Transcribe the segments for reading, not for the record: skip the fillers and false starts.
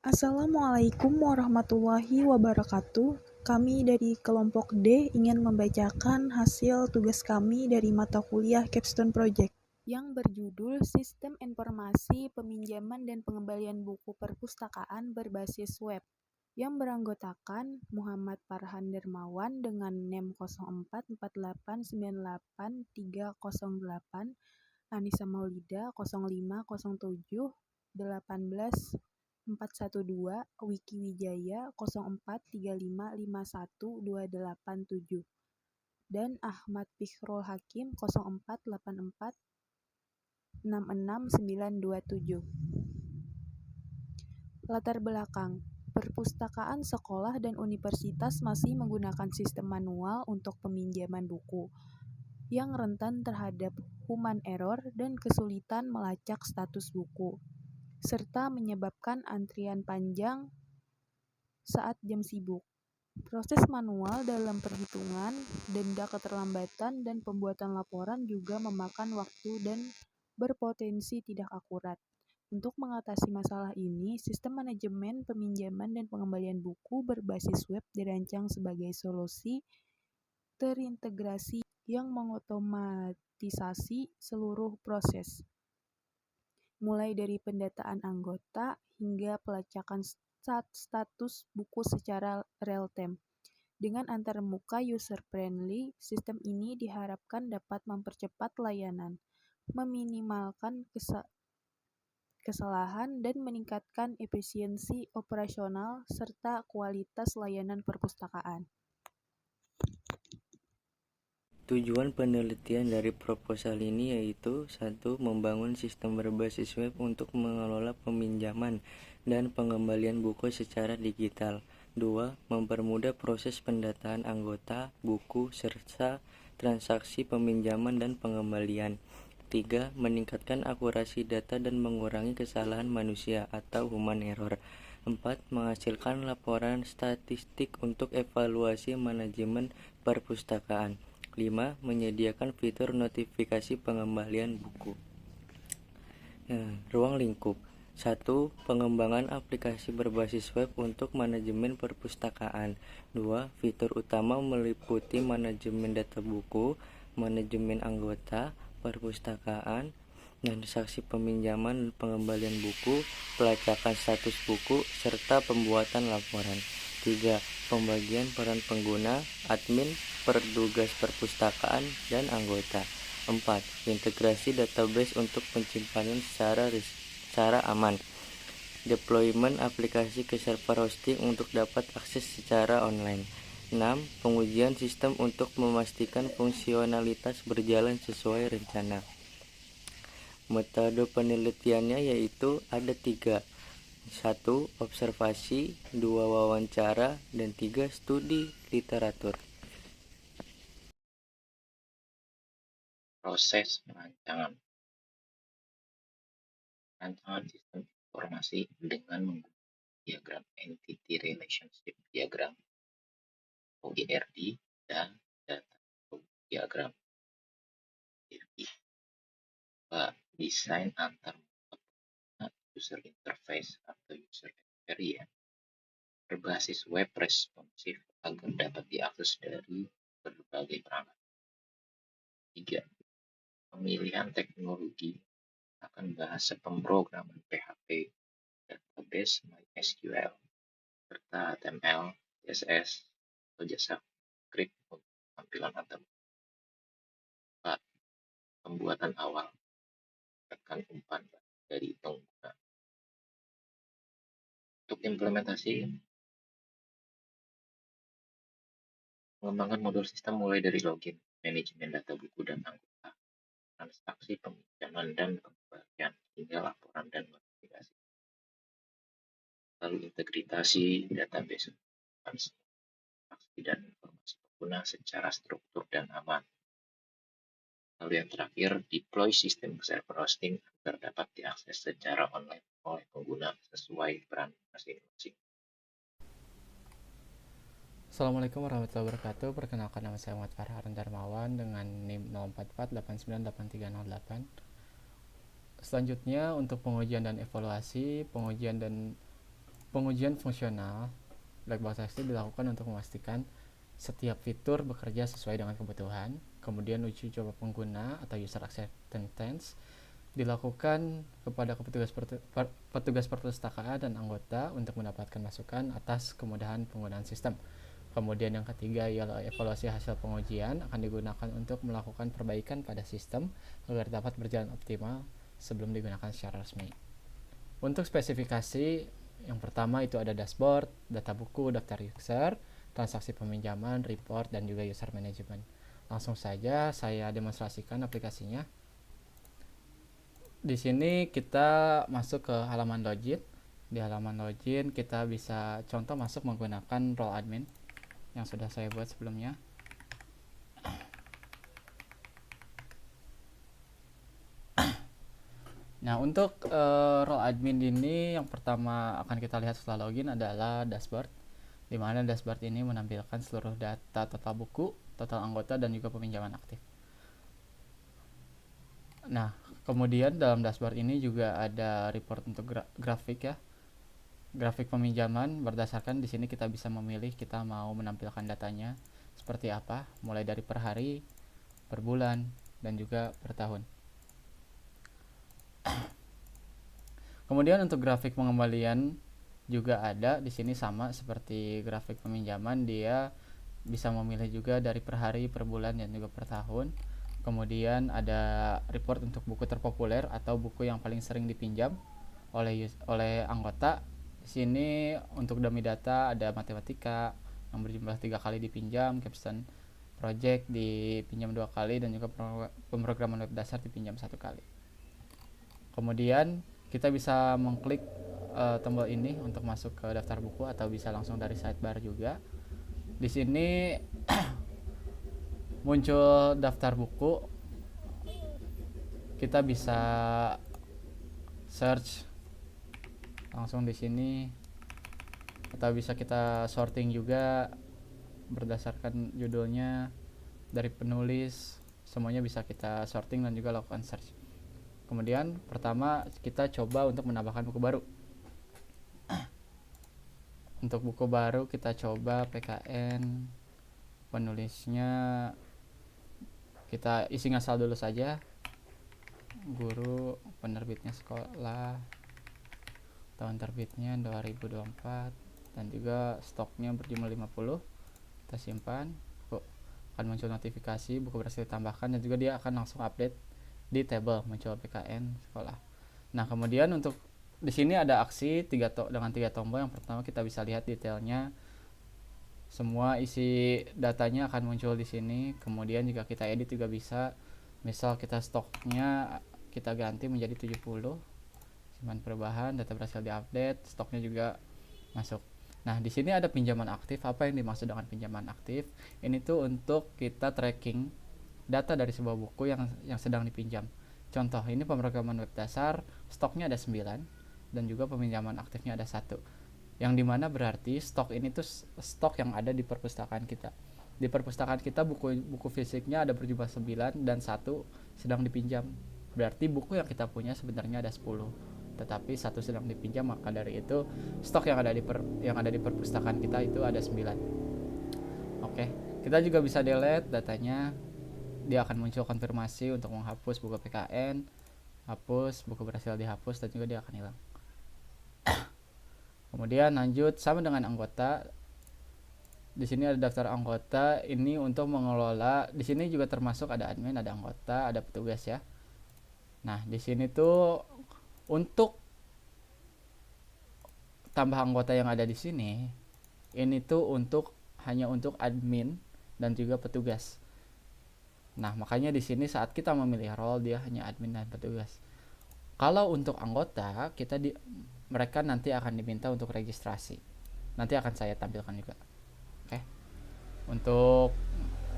Assalamualaikum warahmatullahi wabarakatuh. Kami dari kelompok D ingin membacakan hasil tugas kami dari mata kuliah Capstone Project yang berjudul Sistem Informasi Peminjaman dan Pengembalian Buku Perpustakaan Berbasis Web, yang beranggotakan Muhammad Farhan Dermawan dengan NEM 0448983808, Anissa Maulida 0507 18412, Wiki Wijaya 0435512887, dan Ahmad Fikhrul Hakim 0484666927. Latar belakang: perpustakaan sekolah dan universitas masih menggunakan sistem manual untuk peminjaman buku, yang rentan terhadap human error dan kesulitan melacak status buku, serta menyebabkan antrian panjang saat jam sibuk. Proses manual dalam perhitungan, denda keterlambatan, dan pembuatan laporan juga memakan waktu dan berpotensi tidak akurat. Untuk mengatasi masalah ini, sistem manajemen peminjaman dan pengembalian buku berbasis web dirancang sebagai solusi terintegrasi yang mengotomatisasi seluruh proses, mulai dari pendataan anggota hingga pelacakan status buku secara real-time. Dengan antarmuka user-friendly, sistem ini diharapkan dapat mempercepat layanan, meminimalkan kesalahan, dan meningkatkan efisiensi operasional serta kualitas layanan perpustakaan. Tujuan penelitian dari proposal ini yaitu 1. Membangun sistem berbasis web untuk mengelola peminjaman dan pengembalian buku secara digital. 2. Mempermudah proses pendataan anggota, buku, serta transaksi peminjaman dan pengembalian. 3. Meningkatkan akurasi data dan mengurangi kesalahan manusia atau human error. 4. Menghasilkan laporan statistik untuk evaluasi manajemen perpustakaan. 5. Menyediakan fitur notifikasi pengembalian buku. Ruang lingkup. 1. Pengembangan aplikasi berbasis web untuk manajemen perpustakaan. 2. Fitur utama meliputi manajemen data buku, manajemen anggota perpustakaan, transaksi peminjaman dan pengembalian buku, pelacakan status buku, serta pembuatan laporan. 3. Pembagian peran pengguna, admin, petugas perpustakaan, dan anggota. 4. Integrasi database untuk penyimpanan secara aman. Deployment aplikasi ke server hosting untuk dapat akses secara online. 6. Pengujian sistem untuk memastikan fungsionalitas berjalan sesuai rencana. Metode penelitiannya yaitu ada 3. 1. Observasi, 2. Wawancara, dan 3. Studi literatur. Proses perancangan sistem informasi dengan menggunakan diagram Entity Relationship Diagram (OERD) dan Data Flow Diagram (DFD). Desain antar user interface atau user experience berbasis web responsif agar dapat diakses dari berbagai perangkat. 3. Pemilihan teknologi akan bahasa pemrograman PHP, database MySQL, serta HTML, CSS, atau JavaScript untuk tampilan antar. 4. Pembuatan awal akan umpan dari pengguna. Untuk implementasi, mengembangkan modul sistem mulai dari login, manajemen data buku dan anggota, transaksi peminjaman dan pengembalian, hingga laporan dan notifikasi. Lalu integrasi database, transaksi dan informasi pengguna secara struktur dan aman. Lalu yang terakhir, deploy sistem ke server hosting agar dapat diakses secara online oleh pengguna sesuai peran masing-masing. Assalamualaikum warahmatullahi wabarakatuh. Perkenalkan, nama saya Muhammad Farhan Darmawan dengan NIM 0448989308. Selanjutnya untuk pengujian dan evaluasi. Pengujian dan pengujian fungsional black box test dilakukan untuk memastikan setiap fitur bekerja sesuai dengan kebutuhan. Kemudian uji coba pengguna atau user acceptance test dilakukan kepada petugas perpustakaan dan anggota untuk mendapatkan masukan atas kemudahan penggunaan sistem. Kemudian yang ketiga ialah evaluasi hasil pengujian akan digunakan untuk melakukan perbaikan pada sistem agar dapat berjalan optimal sebelum digunakan secara resmi. Untuk spesifikasi, yang pertama itu ada dashboard, data buku, daftar user, transaksi peminjaman, report, dan juga user management. Langsung saja saya demonstrasikan aplikasinya. Di sini kita masuk ke halaman login. Di halaman login kita bisa contoh masuk menggunakan role admin yang sudah saya buat sebelumnya. Nah, untuk role admin ini yang pertama akan kita lihat setelah login adalah dashboard, di mana dashboard ini menampilkan seluruh data total buku, total anggota, dan juga peminjaman aktif. Nah, kemudian dalam dashboard ini juga ada report untuk grafik ya. Grafik peminjaman berdasarkan di sini kita bisa memilih kita mau menampilkan datanya seperti apa, mulai dari per hari, per bulan, dan juga per tahun. Kemudian untuk grafik pengembalian juga ada di sini sama seperti grafik peminjaman, dia bisa memilih juga dari per hari, per bulan, dan juga per tahun. Kemudian ada report untuk buku terpopuler atau buku yang paling sering dipinjam oleh anggota. Di sini untuk dummy data ada matematika yang berjumlah 3 kali dipinjam, capstone project dipinjam 2 kali, dan juga pemrograman web dasar dipinjam 1 kali. Kemudian kita bisa mengklik tombol ini untuk masuk ke daftar buku atau bisa langsung dari sidebar juga. Di sini muncul daftar buku. Kita bisa search langsung di sini atau bisa kita sorting juga berdasarkan judulnya, dari penulis, semuanya bisa kita sorting dan juga lakukan search. Kemudian pertama kita coba untuk menambahkan buku baru. Untuk buku baru kita coba PKN, penulisnya kita isi ngasal dulu saja, guru, penerbitnya sekolah, tahun terbitnya 2024, dan juga stoknya berjumlah 50. Kita simpan. Akan muncul notifikasi buku berhasil ditambahkan, dan juga dia akan langsung update di table muncul PKN sekolah. Nah, kemudian untuk di sini ada aksi dengan 3 tombol. Yang pertama kita bisa lihat detailnya, semua isi datanya akan muncul di sini. Kemudian jika kita edit juga bisa, misal kita stoknya kita ganti menjadi 70, simpan perubahan, data berhasil diupdate, stoknya juga masuk. Nah, di sini ada pinjaman aktif. Apa yang dimaksud dengan pinjaman aktif? Ini tuh untuk kita tracking data dari sebuah buku yang sedang dipinjam. Contoh, ini pemrograman web dasar, stoknya ada 9, dan juga peminjaman aktifnya ada 1. Yang dimana berarti stok ini tuh stok yang ada di perpustakaan kita. Di perpustakaan kita buku fisiknya ada berjumlah 9 dan 1 sedang dipinjam. Berarti buku yang kita punya sebenarnya ada 10, tetapi 1 sedang dipinjam. Maka dari itu stok yang ada di perpustakaan kita itu ada 9. Oke, kita juga bisa delete datanya. Dia akan muncul konfirmasi untuk menghapus buku PKN, hapus, buku berhasil dihapus, dan juga dia akan hilang. Kemudian lanjut sama dengan anggota. Di sini ada daftar anggota, ini untuk mengelola. Di sini juga termasuk ada admin, ada anggota, ada petugas ya. Nah, di sini tuh untuk tambah anggota yang ada di sini, ini tuh hanya untuk admin dan juga petugas. Nah, makanya di sini saat kita memilih role dia hanya admin dan petugas. Kalau untuk anggota, mereka nanti akan diminta untuk registrasi. Nanti akan saya tampilkan juga. Oke. Untuk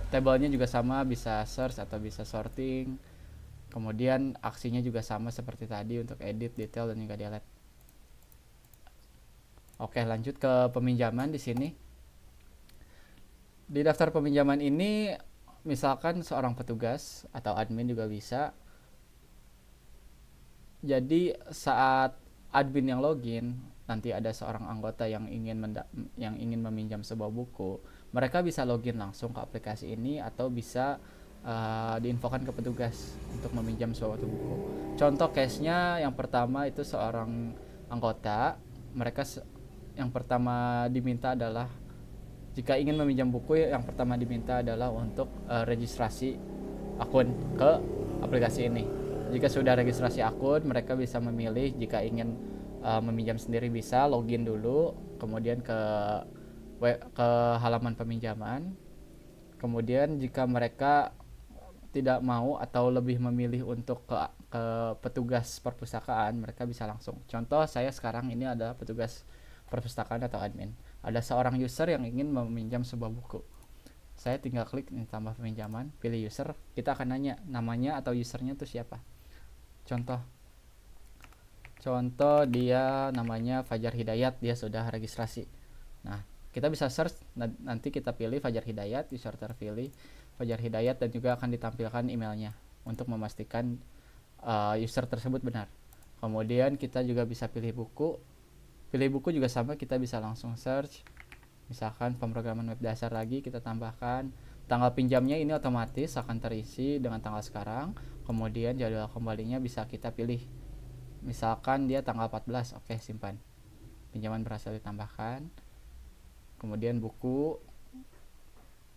tabelnya juga sama, bisa search atau bisa sorting. Kemudian aksinya juga sama seperti tadi untuk edit, detail, dan juga delete. Oke, lanjut ke peminjaman di sini. Di daftar peminjaman ini misalkan seorang petugas atau admin juga bisa. Jadi saat admin yang login, nanti ada seorang anggota yang ingin meminjam sebuah buku, mereka bisa login langsung ke aplikasi ini atau bisa diinfokan ke petugas untuk meminjam suatu buku. Contoh case-nya yang pertama itu seorang anggota, mereka yang pertama diminta adalah jika ingin meminjam buku, yang pertama diminta adalah untuk registrasi akun ke aplikasi ini. Jika sudah registrasi akun, mereka bisa memilih jika ingin meminjam sendiri bisa login dulu, kemudian ke halaman peminjaman. Kemudian jika mereka tidak mau atau lebih memilih untuk ke petugas perpustakaan, mereka bisa langsung. Contoh saya sekarang ini adalah petugas perpustakaan atau admin. Ada seorang user yang ingin meminjam sebuah buku. Saya tinggal klik ini tambah peminjaman, pilih user, kita akan nanya namanya atau usernya itu siapa. Contoh dia namanya Fajar Hidayat, dia sudah registrasi. Nah, kita bisa search, nanti kita pilih Fajar Hidayat, user terpilih Fajar Hidayat, dan juga akan ditampilkan emailnya untuk memastikan user tersebut benar. Kemudian kita juga bisa pilih buku juga sama, kita bisa langsung search, misalkan pemrograman web dasar lagi, kita tambahkan tanggal pinjamnya, ini otomatis akan terisi dengan tanggal sekarang. Kemudian jadwal kembalinya bisa kita pilih, misalkan dia tanggal 14, oke, simpan, pinjaman berhasil ditambahkan. Kemudian buku,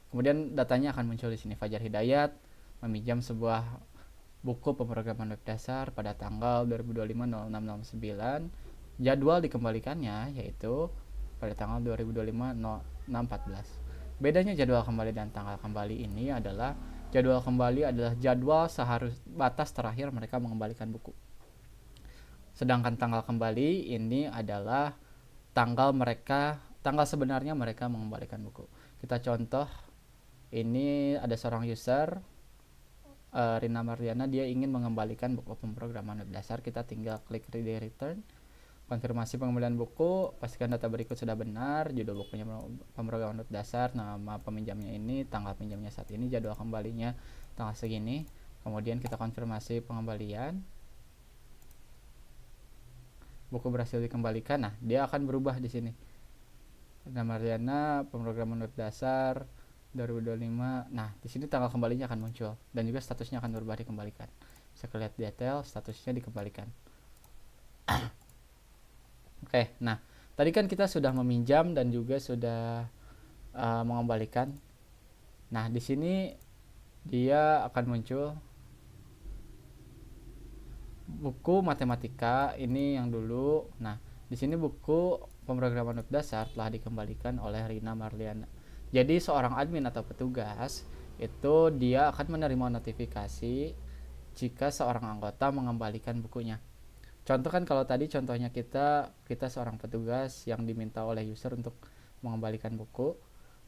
kemudian datanya akan muncul di sini, Fajar Hidayat meminjam sebuah buku pemrograman web dasar pada tanggal 2025-06-09. Jadwal dikembalikannya yaitu pada tanggal 2025-06-14. Bedanya jadwal kembali dan tanggal kembali ini adalah jadwal kembali adalah jadwal batas terakhir mereka mengembalikan buku. Sedangkan tanggal kembali ini adalah tanggal sebenarnya mereka mengembalikan buku. Kita contoh, ini ada seorang user Rina Mardiana, dia ingin mengembalikan buku pemrograman web dasar. Kita tinggal klik ready return, konfirmasi pengembalian buku, pastikan data berikut sudah benar, judul bukunya pemrograman web dasar, nama peminjamnya ini, tanggal pinjamnya saat ini, jadwal kembalinya tanggal segini. Kemudian kita konfirmasi pengembalian, buku berhasil dikembalikan. Nah, dia akan berubah di sini, Rina Mardiana pemrograman web dasar 2025. Nah, di sini tanggal kembalinya akan muncul dan juga statusnya akan berubah dikembalikan. Bisa lihat detail statusnya dikembalikan. Oke, nah tadi kan kita sudah meminjam dan juga sudah mengembalikan. Nah, di sini dia akan muncul buku matematika ini yang dulu. Nah, di sini buku pemrograman web dasar telah dikembalikan oleh Rina Marliana. Jadi seorang admin atau petugas itu dia akan menerima notifikasi jika seorang anggota mengembalikan bukunya. Contoh kan kalau tadi contohnya kita seorang petugas yang diminta oleh user untuk mengembalikan buku.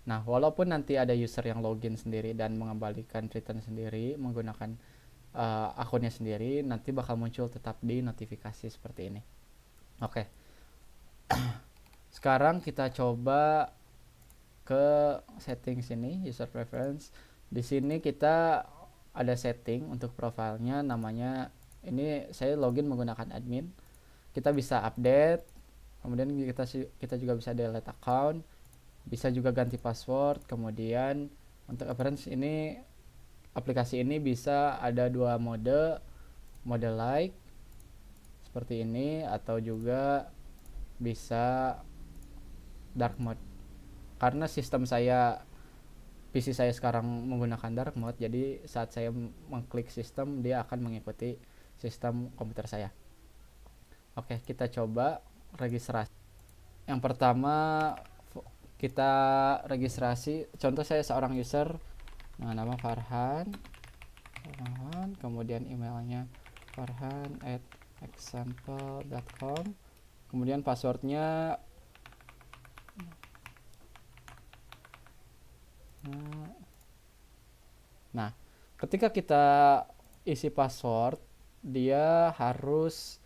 Nah, walaupun nanti ada user yang login sendiri dan mengembalikan return sendiri menggunakan akunnya sendiri, nanti bakal muncul tetap di notifikasi seperti ini. Oke. Sekarang kita coba ke setting sini, user preference. Di sini kita ada setting untuk profilnya, namanya ini saya login menggunakan admin. Kita bisa update, kemudian kita juga bisa delete account, bisa juga ganti password. Kemudian untuk appearance ini, aplikasi ini bisa ada dua mode like seperti ini, atau juga bisa dark mode. Karena sistem PC saya sekarang menggunakan dark mode, jadi saat saya mengklik sistem, dia akan mengikuti sistem komputer saya. Oke, kita coba registrasi. Yang pertama kita registrasi, contoh saya seorang user dengan nama Farhan, kemudian emailnya farhan@example.com, kemudian passwordnya nah, ketika kita isi password, dia harus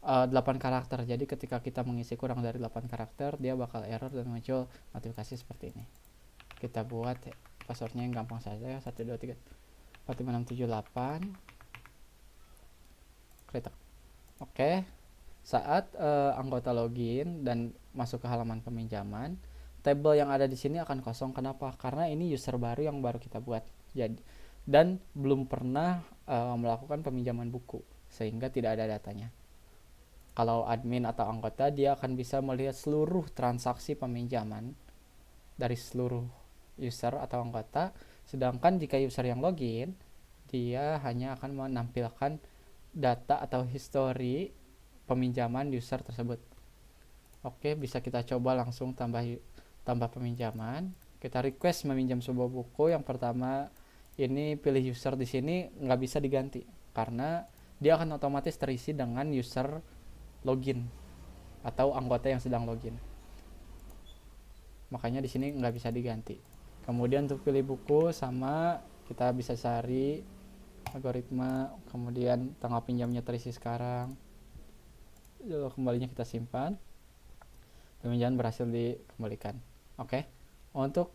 8 karakter. Jadi ketika kita mengisi kurang dari 8 karakter, dia bakal error dan muncul notifikasi seperti ini. Kita buat passwordnya yang gampang saja, 123 45678. Oke, Saat anggota login dan masuk ke halaman peminjaman, tabel yang ada di sini akan kosong. Kenapa? Karena ini user baru yang baru kita buat. Jadi dan belum pernah melakukan peminjaman buku, sehingga tidak ada datanya. Kalau admin atau anggota, dia akan bisa melihat seluruh transaksi peminjaman dari seluruh user atau anggota, sedangkan jika user yang login, dia hanya akan menampilkan data atau history peminjaman user tersebut. Oke, bisa kita coba langsung tambah peminjaman. Kita request meminjam sebuah buku. Yang pertama, ini pilih user di sini nggak bisa diganti karena dia akan otomatis terisi dengan user login atau anggota yang sedang login. Makanya di sini nggak bisa diganti. Kemudian untuk pilih buku sama, kita bisa cari algoritma, kemudian tanggal pinjamnya terisi sekarang. Lalu kembalinya kita simpan. Peminjaman berhasil dikembalikan. Oke. Untuk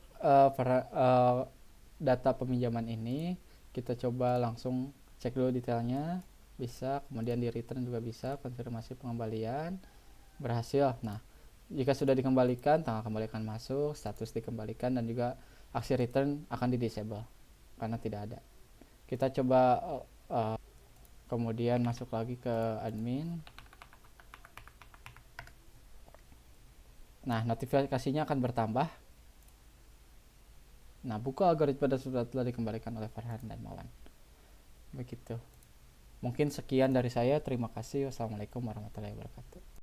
data peminjaman ini kita coba langsung cek dulu detailnya, bisa, kemudian di return juga bisa, konfirmasi pengembalian berhasil. Nah, jika sudah dikembalikan, tanggal kembalikan masuk, status dikembalikan, dan juga aksi return akan di disable karena tidak ada. Kita coba kemudian masuk lagi ke admin. Nah, notifikasinya akan bertambah. Nah, buku algoritma sudah telah dikembalikan oleh Farhan dan Mawan. Begitu. Mungkin sekian dari saya. Terima kasih. Wassalamualaikum warahmatullahi wabarakatuh.